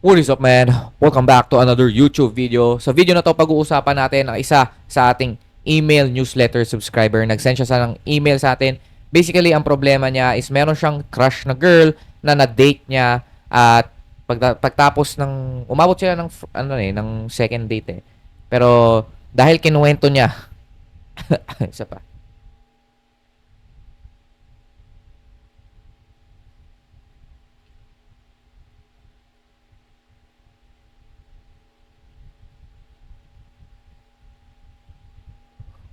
What is up, man? Welcome back to another YouTube video. Sa video na to, pag-uusapan natin ang isa sa ating email newsletter subscriber. Nag-send siya sa ng email sa atin. Basically, ang problema niya is meron siyang crush na girl na na-date niya at pagtapos ng umabot sila ng ng second date eh. Pero dahil kinuwento niya isa pa.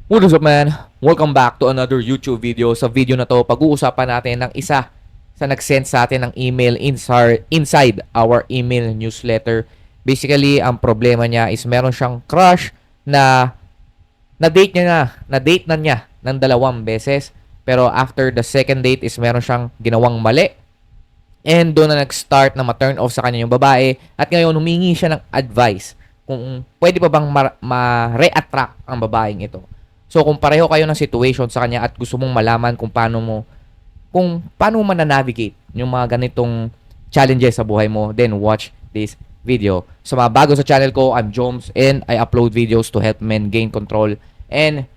What is up, man? Welcome back to another YouTube video. Sa video na to, pag-uusapan natin ng isa sa nag-send sa atin ng email inside our email newsletter. Basically, ang problema niya is meron siyang crush na na-date na niya ng 2 beses. Pero after the second date is meron siyang ginawang mali. And doon na nag-start na ma-turn off sa kanya yung babae. At ngayon, humingi siya ng advice kung pwede pa bang ma-re-attract ang babaeng ito. So kung pareho kayo ng situation sa kanya at gusto mong malaman kung paano mo navigate yung mga ganitong challenges sa buhay mo, then watch this video. Sa mga bago sa channel ko, I'm Joms and I upload videos to help men gain control and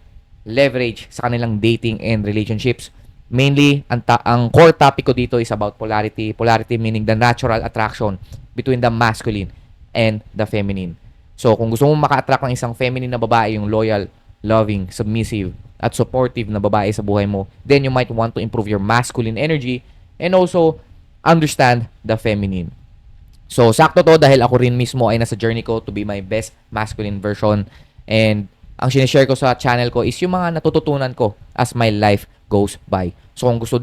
leverage sa kanilang dating and relationships. Mainly, ang core topic ko dito is about polarity. Polarity meaning the natural attraction between the masculine and the feminine. So kung gusto mong maka-attract ng isang feminine na babae, yung loyal, loving, submissive, at supportive na babae sa buhay mo, then you might want to improve your masculine energy and also understand the feminine. So, sakto to dahil ako rin mismo ay nasa journey ko to be my best masculine version. And ang sinishare ko sa channel ko is yung mga natututunan ko as my life goes by. So, kung gusto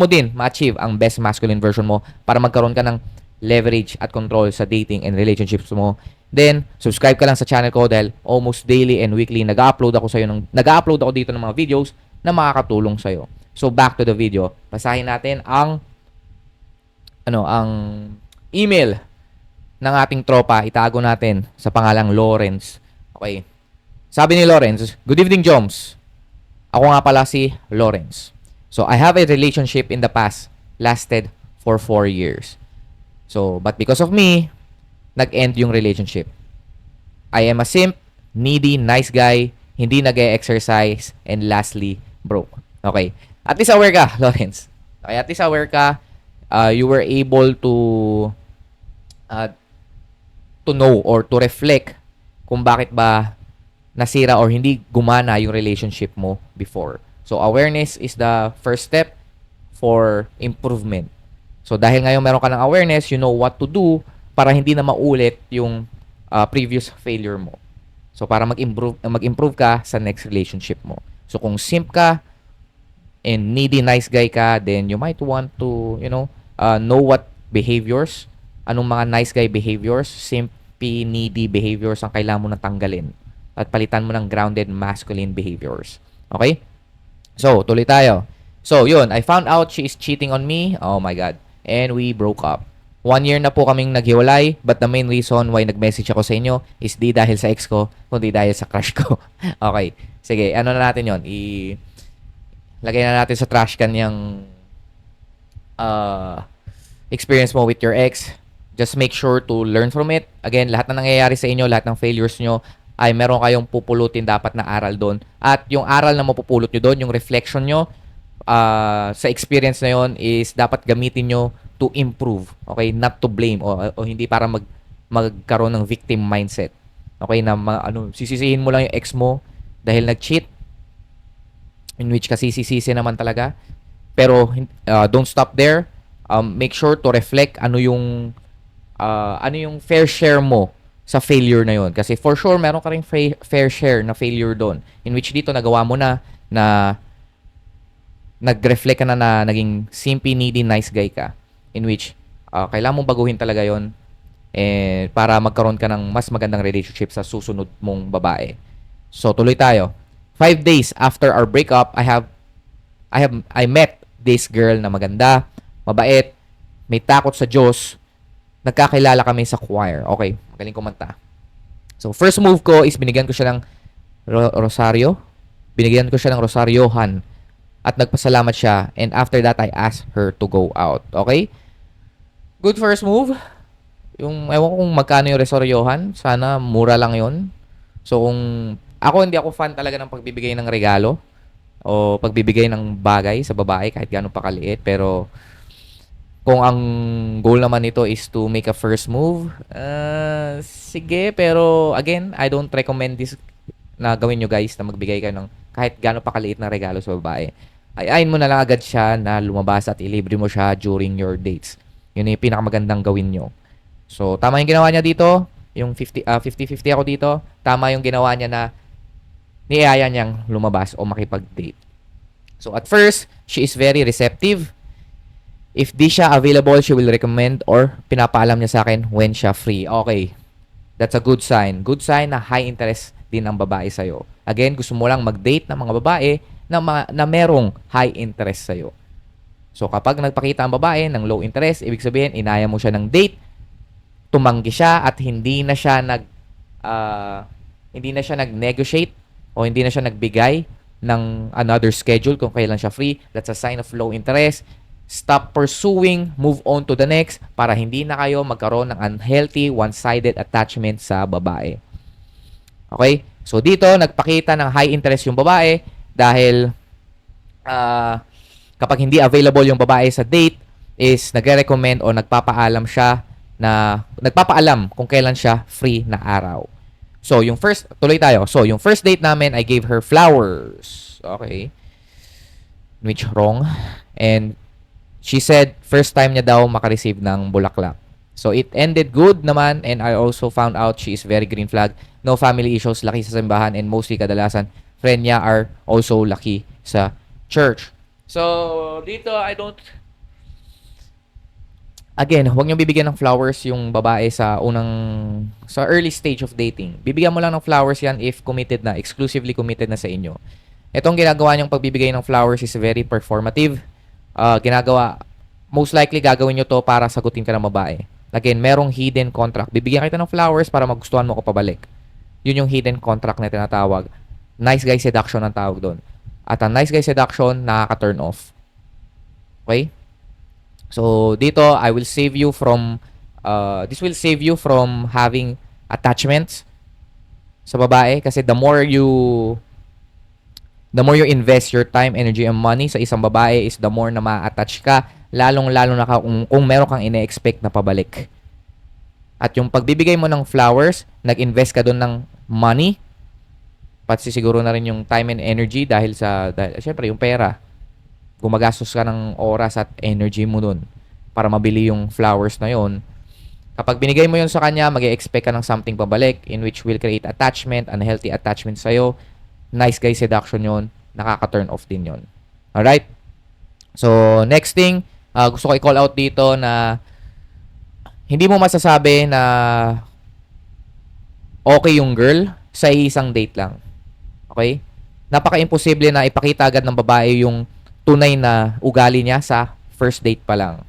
mo din ma-achieve ang best masculine version mo para magkaroon ka ng leverage at control sa dating and relationships mo, then subscribe ka lang sa channel ko dahil almost daily and weekly nag-upload ako dito ng mga videos na makakatulong sa iyo. So back to the video. Basahin natin ang email ng ating tropa. Itago natin sa pangalang Lawrence. Okay. Sabi ni Lawrence, "Good evening, Joms. Ako nga pala si Lawrence. So I have a relationship in the past, lasted for 4 years. So, but because of me, nag-end yung relationship. I am a simp, needy, nice guy, hindi nag-e-exercise, and lastly, broke." Okay. At least aware ka, Lawrence. Okay, at least aware ka, you were able to know or to reflect kung bakit ba nasira or hindi gumana yung relationship mo before. So, awareness is the first step for improvement. So, dahil ngayon meron ka ng awareness, you know what to do para hindi na maulit yung previous failure mo. So, para mag-improve ka sa next relationship mo. So, kung simp ka and needy nice guy ka, then you might want to, know what behaviors, anong mga nice guy behaviors, simpy, needy behaviors ang kailangan mo na tanggalin. At palitan mo ng grounded masculine behaviors. Okay? So, tuloy tayo. So, yun. I found out she is cheating on me. Oh my God. And we broke up. 1 year na po kaming naghiwalay, but the main reason why nag-message ako sa inyo is di dahil sa ex ko, kundi dahil sa crush ko. Okay. Sige, ano na natin yon? Lagay na natin sa trash can yung experience mo with your ex. Just make sure to learn from it. Again, lahat na nangyayari sa inyo, lahat ng failures nyo, ay meron kayong pupulutin dapat na aral doon. At yung aral na mapupulot nyo doon, yung reflection nyo, sa experience na yon is dapat gamitin nyo to improve, okay, not to blame o hindi para magkaroon ng victim mindset, okay, na sisisihin mo lang yung ex mo dahil nag-cheat, in which kasi sisisi naman talaga, pero don't stop there. Make sure to reflect ano yung fair share mo sa failure na yon, kasi for sure meron ka ring fair share na failure doon, in which dito nagawa mo na nag-reflect ka na naging simpy, needy, nice guy ka. In which, kailangan mong baguhin talaga yon para magkaroon ka ng mas magandang relationship sa susunod mong babae. So, tuloy tayo. 5 days after our breakup, I met this girl na maganda, mabait, may takot sa Diyos, nagkakilala kami sa choir. Okay, magaling kumanta. So, first move ko is binigyan ko siya ng rosaryo. Binigyan ko siya ng rosaryohan. At nagpasalamat siya. And after that, I asked her to go out. Okay? Good first move. Yung ewan ko kung magkano yung resoryohan, sana mura lang yon. So kung ako hindi ako fan talaga ng pagbibigay ng regalo o pagbibigay ng bagay sa babae kahit gaano pa kaliit, pero kung ang goal naman nito is to make a first move, sige, pero again, I don't recommend this na gawin nyo guys na magbigay kayo ng kahit gaano pa kaliit na regalo sa babae. Ayain mo na lang agad siya na lumabas at ilibre mo siya during your dates. Yun yung pinakamagandang gawin nyo. So, tama yung ginawa niya dito. Yung 50-50 ako dito. Tama yung ginawa niya na niyaya niyang lumabas o makipag-date. So, at first, she is very receptive. If di siya available, she will recommend or pinapaalam niya sa akin when siya free. Okay. That's a good sign. Good sign na high interest din ang babae sa'yo. Again, gusto mo lang mag-date ng mga babae na merong high interest sa'yo. So, kapag nagpakita ang babae ng low interest, ibig sabihin, inaya mo siya ng date, tumanggi siya at hindi na siya nag-negotiate o hindi na siya nagbigay ng another schedule kung kailan siya free. That's a sign of low interest. Stop pursuing, move on to the next para hindi na kayo magkaroon ng unhealthy, one-sided attachment sa babae. Okay? So dito, nagpakita ng high interest yung babae dahil kapag hindi available yung babae sa date is nagre-recommend o nagpapaalam siya na nagpapaalam kung kailan siya free na araw. So yung tuloy tayo. So yung first date namin, I gave her flowers. Okay. Which wrong. And she said first time niya daw makareceive ng bulaklak. So it ended good naman and I also found out she is very green flag. No family issues, laki sa simbahan and mostly kadalasan friend niya are also laki sa church. So dito again, huwag niyo bibigyan ng flowers yung babae sa early stage of dating. Bibigyan mo lang ng flowers yan if committed na, exclusively committed na sa inyo. Itong ginagawa niyong pagbibigay ng flowers is very performative. Most likely gagawin nyo to para sagutin ka ng babae. Again, merong hidden contract. Bibigyan kita ng flowers para magustuhan mo ko pabalik. Yun yung hidden contract na tinatawag. Nice guy seduction ang tawag doon. At ang nice guy seduction, nakaka-turn off. Okay? So, dito, this will save you from having attachments sa babae kasi the more you invest your time, energy, and money sa isang babae is the more na ma-attach ka, lalong-lalo na kung meron kang ine-expect na pabalik. At yung pagbibigay mo ng flowers, nag-invest ka doon ng money, pati siguro na rin yung time and energy dahil syempre yung pera. Gumagastos ka ng oras at energy mo doon para mabili yung flowers na yon. Kapag binigay mo yun sa kanya, mag-expect ka ng something pabalik in which will create attachment, unhealthy attachment sa'yo. Nice guy seduction yon, nakaka-turn off din yon. Alright? So, next thing, gusto ko i-call out dito na hindi mo masasabi na okay yung girl sa isang date lang. Okay? Napaka-imposible na ipakita agad ng babae yung tunay na ugali niya sa first date pa lang.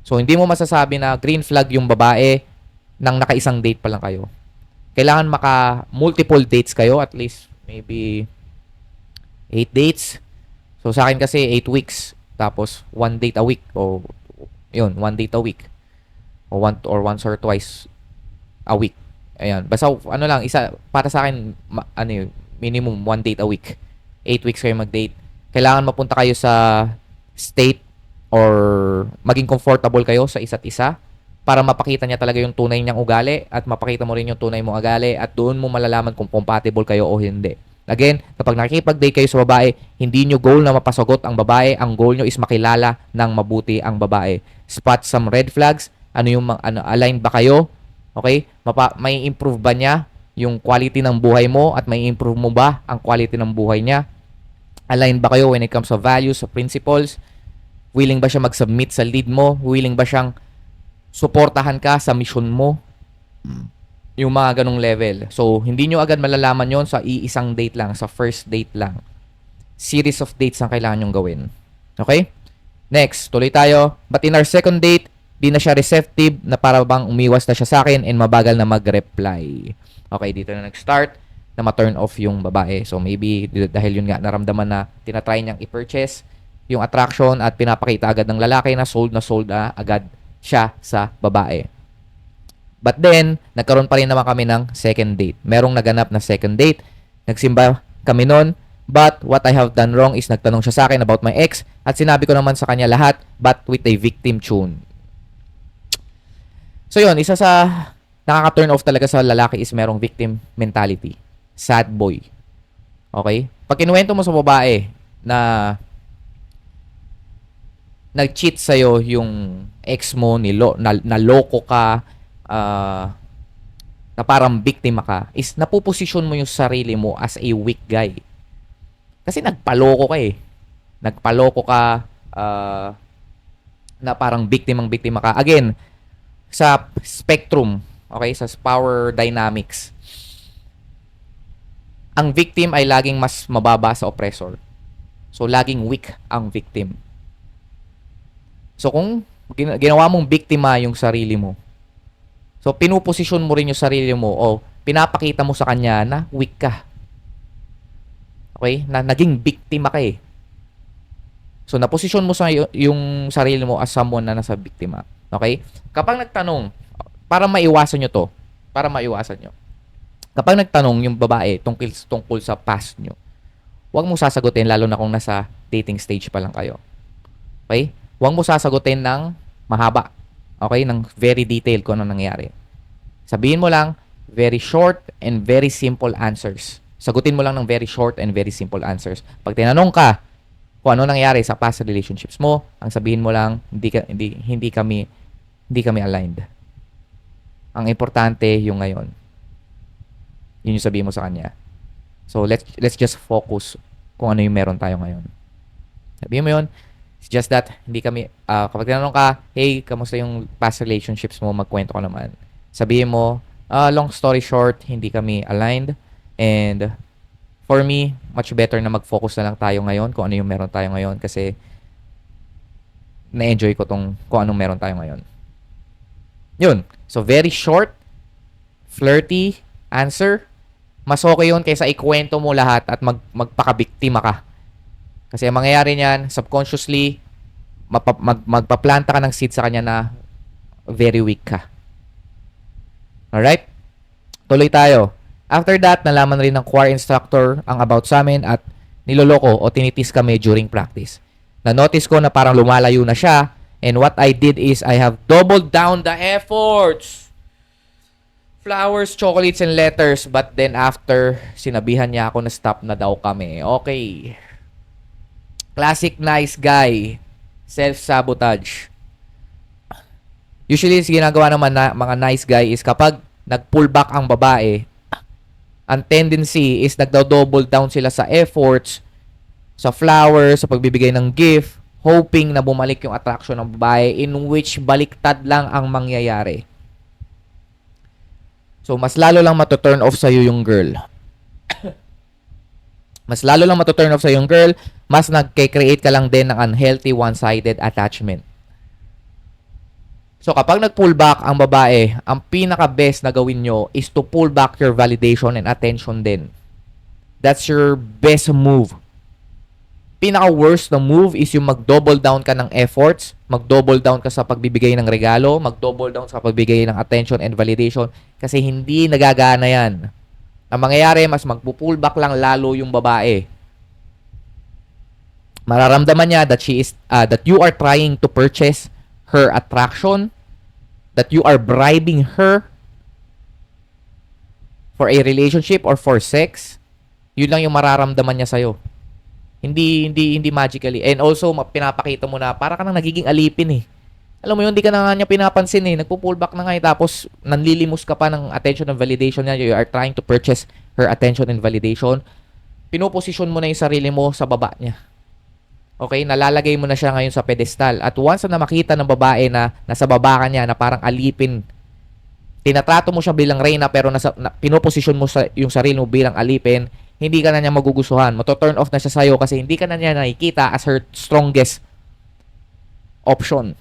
So, hindi mo masasabi na green flag yung babae nang naka-isang date pa lang kayo. Kailangan multiple dates kayo, at least maybe 8 dates. So, sa akin kasi 8 weeks. Tapos, 1 date a week. O, 1 date a week. O once or twice a week. Ayan. Basta, para sa akin, minimum 1 date a week. 8 weeks kayo mag-date. Kailangan mapunta kayo sa state or maging comfortable kayo sa isa't isa para mapakita niya talaga yung tunay niyang ugali at mapakita mo rin yung tunay mong ugali at doon mo malalaman kung compatible kayo o hindi. Again, kapag nakikipag-date kayo sa babae, hindi nyo goal na mapasagot ang babae. Ang goal nyo is makilala ng mabuti ang babae. Spot some red flags. Align ba kayo? Okay? May improve ba niya yung quality ng buhay mo at may improve mo ba ang quality ng buhay niya? Align ba kayo when it comes to values, sa principles? Willing ba siya mag-submit sa lead mo? Willing ba siyang suportahan ka sa mission mo? Yung mga ganong level. So, hindi nyo agad malalaman yon sa iisang date lang, sa first date lang. Series of dates ang kailangan nyong gawin. Okay? Next, tuloy tayo. But in our second date, di na siya receptive na para bang umiwas na siya sa akin and mabagal na mag-reply. Okay, dito na nag-start na ma-turn off yung babae. So, maybe dahil yun nga, naramdaman na tinatry niyang i-purchase yung attraction at pinapakita agad ng lalaki na sold na agad siya sa babae. But then, nagkaroon pa rin naman kami ng second date. Merong naganap na second date. Nagsimba kami nun. But what I have done wrong is nagtanong siya sa akin about my ex at sinabi ko naman sa kanya lahat but with a victim tune. So yun, isa sa nakaka-turn off talaga sa lalaki is merong victim mentality. Sad boy. Okay? Pag kinuwento mo sa babae na nag-cheat sa'yo yung ex mo, naloko ka, na parang biktima ka, is napuposisyon mo yung sarili mo as a weak guy. Kasi nagpaloko ka eh. Nagpaloko ka na parang biktima ka. Again, sa spectrum, okay, sa power dynamics, ang victim ay laging mas mababa sa oppressor. So, laging weak ang victim. So, kung ginawa mong biktima yung sarili mo, so, pinuposisyon mo rin yung sarili mo o pinapakita mo sa kanya na weak ka. Okay? Na naging biktima ka eh. So, naposisyon mo sa yung sarili mo as someone na nasa biktima. Okay? Kapag nagtanong, para maiwasan nyo to, kapag nagtanong yung babae tungkol sa past nyo, huwag mo sasagutin lalo na kung nasa dating stage pa lang kayo. Okay? Huwag mo sasagutin ng mahaba. Okay? Ng very detailed kung ano nangyari. Sabihin mo lang, very short and very simple answers. Sagutin mo lang ng very short and very simple answers. Pag tinanong ka kung ano nangyari sa past relationships mo, ang sabihin mo lang, hindi kami aligned. Ang importante yung ngayon. Yun yung sabihin mo sa kanya. So, let's just focus kung ano yung meron tayo ngayon. Sabihin mo yun, it's just that, hindi kami, kapag tinanong ka, hey, kamusta yung past relationships mo, magkwento ka naman. Sabihin mo, long story short, hindi kami aligned. And, for me, much better na mag-focus na lang tayo ngayon kung ano yung meron tayo ngayon kasi na-enjoy ko kung anong meron tayo ngayon. Yun. So, very short, flirty answer. Mas okay yun kaysa ikwento mo lahat at magpakabiktima ka. Kasi ang mangyayari niyan, subconsciously, magpaplanta ka ng seed sa kanya na very weak ka. Alright? Tuloy tayo. After that, nalaman rin ng choir instructor ang about sa amin at niloloko o tinitis kami during practice. Na-notice ko na parang lumalayo na siya and what I did is I have doubled down the efforts. Flowers, chocolates, and letters. But then after, sinabihan niya ako na stop na daw kami. Okay. Classic nice guy. Self-sabotage. Usually, ginagawa naman na mga nice guy is kapag nag-pull back ang babae, ang tendency is nagdo-double down sila sa efforts, sa flowers, sa pagbibigay ng gift, hoping na bumalik yung attraction ng babae in which baliktad lang ang mangyayari. So, mas lalo lang matuturn off sa'yo yung girl. Mas lalo lang matuturn off sa'yo yung girl, mas nagke-create ka lang din ng unhealthy one-sided attachment. So, kapag nag-pull back ang babae, ang pinaka-best na gawin nyo is to pull back your validation and attention din. That's your best move. Pinaka-worst na move is yung mag-double down ka ng efforts, mag-double down ka sa pagbibigay ng regalo, mag-double down sa pagbibigay ng attention and validation kasi hindi nagagana yan. Ang mangyayari, mas magpo-pull back lang lalo yung babae. Mararamdaman niya that that you are trying to purchase her attraction, that you are bribing her for a relationship or for sex. Yun lang yung mararamdaman niya sa'yo. Hindi magically. And also, pinapakita mo na para ka nang nagiging alipin eh. Alam mo yun, hindi ka na nga niya pinapansin eh. Nagpo-pull back na nga eh. Tapos, nanlilimos ka pa ng attention and validation niya. You are trying to purchase her attention and validation. Pinoposisyon mo na yung sarili mo sa baba niya. Okay? Nalalagay mo na siya ngayon sa pedestal. At once na makita ng babae na nasa baba ka niya, na parang alipin, tinatrato mo siya bilang reyna pero pinoposisyon mo yung sarili mo bilang alipin, hindi ka na niya magugustuhan. Mato-turn off na siya sa'yo kasi hindi ka na niya nakikita as her strongest option.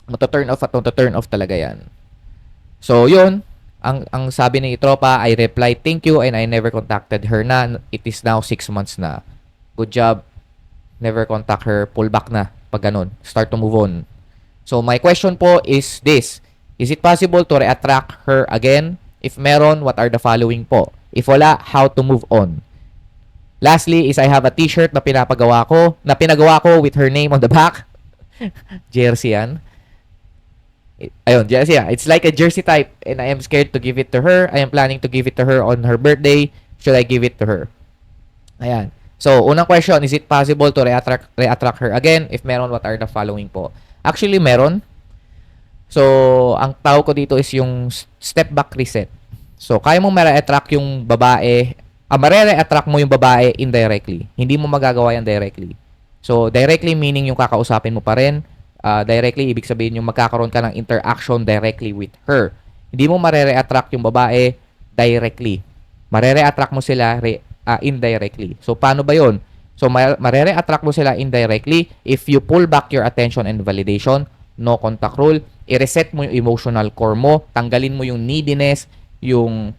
Mato-turn off at mato-turn off talaga yan. So, yun. Ang sabi ni tropa, I replied, thank you, and I never contacted her na. It is now 6 months na. Good job. Never contact her. Pull back na. Pag ganun. Start to move on. So, my question po is this. Is it possible to re-attract her again? If meron, what are the following po? If wala, how to move on? Lastly is I have a t-shirt na pinagawa ko with her name on the back. Jersey yan. Ayun, jersey. It's like a jersey type and I am scared to give it to her. I am planning to give it to her on her birthday. Should I give it to her? Ayan. So, unang question, is it possible to re-attract her again? If meron, what are the following po? Actually, meron. So, ang tawag ko dito is yung step back reset. So, kaya mong ma-attract yung babae, ma-attract mo yung babae indirectly. Hindi mo magagawa yan directly. So, directly meaning yung kakausapin mo pa rin. Directly, ibig sabihin yung magkakaroon ka ng interaction directly with her. Hindi mo ma-attract yung babae directly. Ma-attract mo sila indirectly. So, paano ba yun? So, ma-attract mo sila indirectly if you pull back your attention and validation, no contact rule, i-reset mo yung emotional core mo, tanggalin mo yung neediness, yung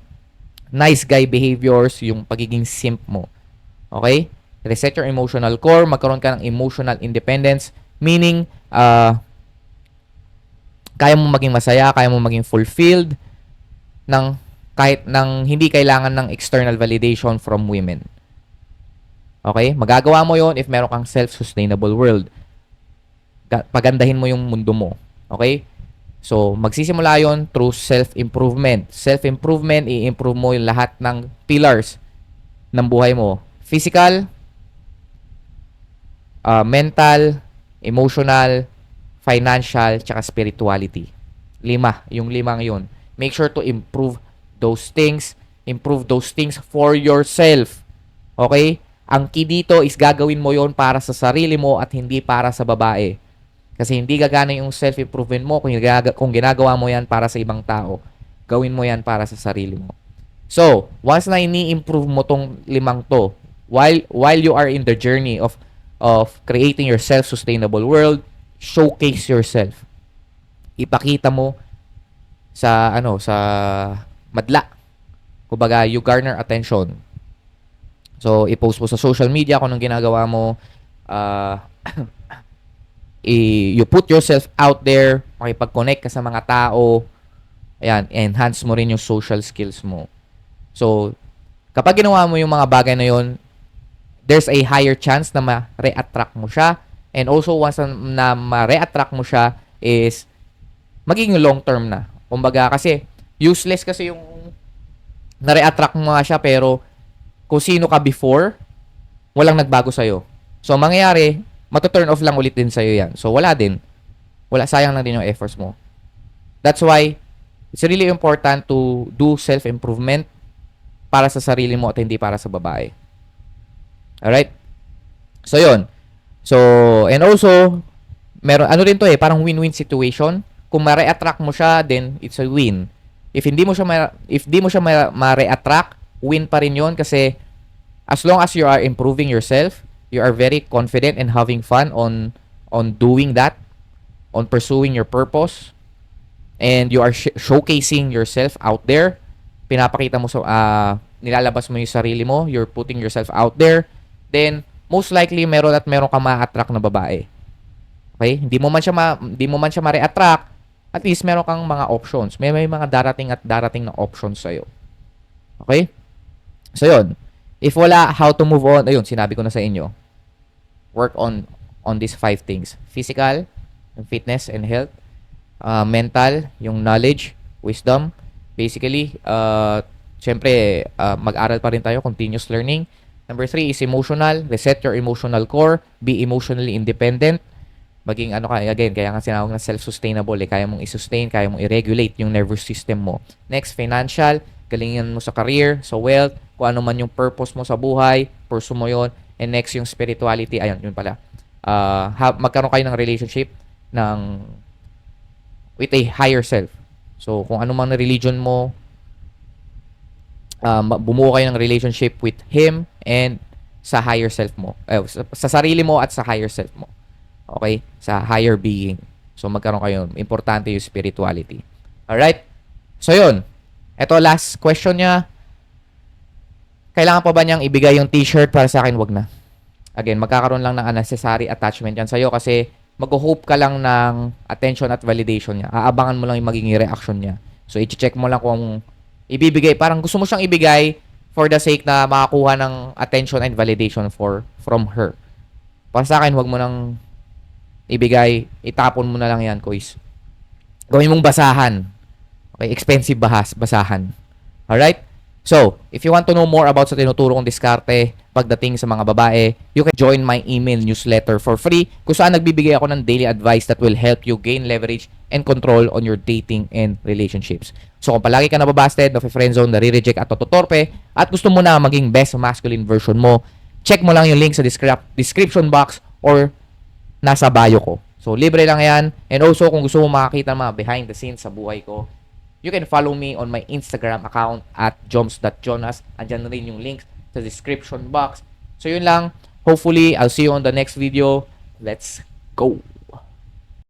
nice guy behaviors, yung pagiging simp mo. Okay? Reset your emotional core, magkaroon ka ng emotional independence, meaning, kaya mo maging masaya, kaya mo maging fulfilled, kahit nang hindi kailangan ng external validation from women. Okay? Magagawa mo yon if meron kang self-sustainable world. Pagandahin mo yung mundo mo. Okay? So, magsisimula yon through self-improvement. Self-improvement, i-improve mo yung lahat ng pillars ng buhay mo. Physical, mental, emotional, financial, tsaka spirituality. 5. Yung 5 yun. Make sure to improve those things. Improve those things for yourself. Okay? Ang key dito is gagawin mo yon para sa sarili mo at hindi para sa babae. Kasi hindi gagana yung self-improvement mo kung ginagawa mo yan para sa ibang tao. Gawin mo yan para sa sarili mo. So, once na ini-improve mo tong 5 to, while you are in the journey of creating your self-sustainable world, showcase yourself. Ipakita mo sa madla. Kumbaga, you garner attention. So, i-post mo sa social media kung anong ginagawa mo. You put yourself out there, makipag-connect ka sa mga tao. Ayan, enhance mo rin yung social skills mo. So, kapag ginawa mo yung mga bagay na yun, there's a higher chance na ma-re-attract mo siya. And also, once na ma-re-attract mo siya, is magiging long-term na. Kumbaga, kasi useless kasi yung na-re-attract mo nga siya, pero kung sino ka before, walang nagbago sa'yo. So, mangyayari, mato-turn off lang ulit din sa'yo yan. So, wala din. Sayang lang din yung efforts mo. That's why, it's really important to do self-improvement para sa sarili mo at hindi para sa babae. Alright? So, yun. So, and also, rin to parang win-win situation. Kung ma-re-attract mo siya, then it's a win. If di mo siya ma-re-attract, win pa rin yun kasi as long as you are improving yourself, you are very confident and having fun on doing that, on pursuing your purpose, and you are showcasing yourself out there. Pinapakita mo nilalabas mo yung sarili mo, you're putting yourself out there, then most likely meron ka ma-attract na babae. Okay? Hindi mo man siya ma-re-attract, at least meron kang mga options. May mga darating na options sa'yo. Okay? So, yun. If wala, how to move on? Ayun, sinabi ko na sa inyo. Work on these 5 things. Physical, fitness and health. Mental, yung knowledge, wisdom. Basically, syempre, mag-aral pa rin tayo, continuous learning. Number 3 is emotional. Reset your emotional core. Be emotionally independent. Maging kaya nga sinawag na self-sustainable. Kaya mong i-sustain, kaya mong i-regulate yung nervous system mo. Next, financial. Galingan mo sa career, sa wealth, kung ano man yung purpose mo sa buhay, pursue mo yon. And next, yung spirituality. Ayun, yun pala. Magkaroon kayo ng relationship with a higher self. So, kung ano man na religion mo, bumuo kayo ng relationship with Him and sa higher self mo. Sa sarili mo at sa higher self mo. Okay? Sa higher being. So, magkaroon kayo. Importante yung spirituality. Alright? So, yun. Ito, last question niya. Kailangan pa ba niyang ibigay yung t-shirt para sa akin? Wag na. Again, magkakaroon lang ng unnecessary attachment yan sa'yo kasi mag-hope ka lang ng attention at validation niya. Aabangan mo lang yung magiging reaction niya. So, i-check mo lang kung ibibigay. Parang gusto mo siyang ibigay for the sake na makakuha ng attention and validation from her. Para sa akin, wag mo nang ibigay. Itapon mo na lang yan, guys. Gawin mong basahan. Okay, expensive basahan. Alright? So, if you want to know more about sa tinuturo kong diskarte pagdating sa mga babae, you can join my email newsletter for free kung saan nagbibigay ako ng daily advice that will help you gain leverage and control on your dating and relationships. So, kung palagi ka nababasted, na-friendzone, nare-reject at tototorpe, at gusto mo na maging best masculine version mo, check mo lang yung link sa description box or nasa bio ko. So, libre lang yan. And also, kung gusto mo makakita ng mga behind the scenes sa buhay ko, you can follow me on my Instagram account at joms.jonas. Andyan rin yung links sa description box. So, yun lang. Hopefully, I'll see you on the next video. Let's go!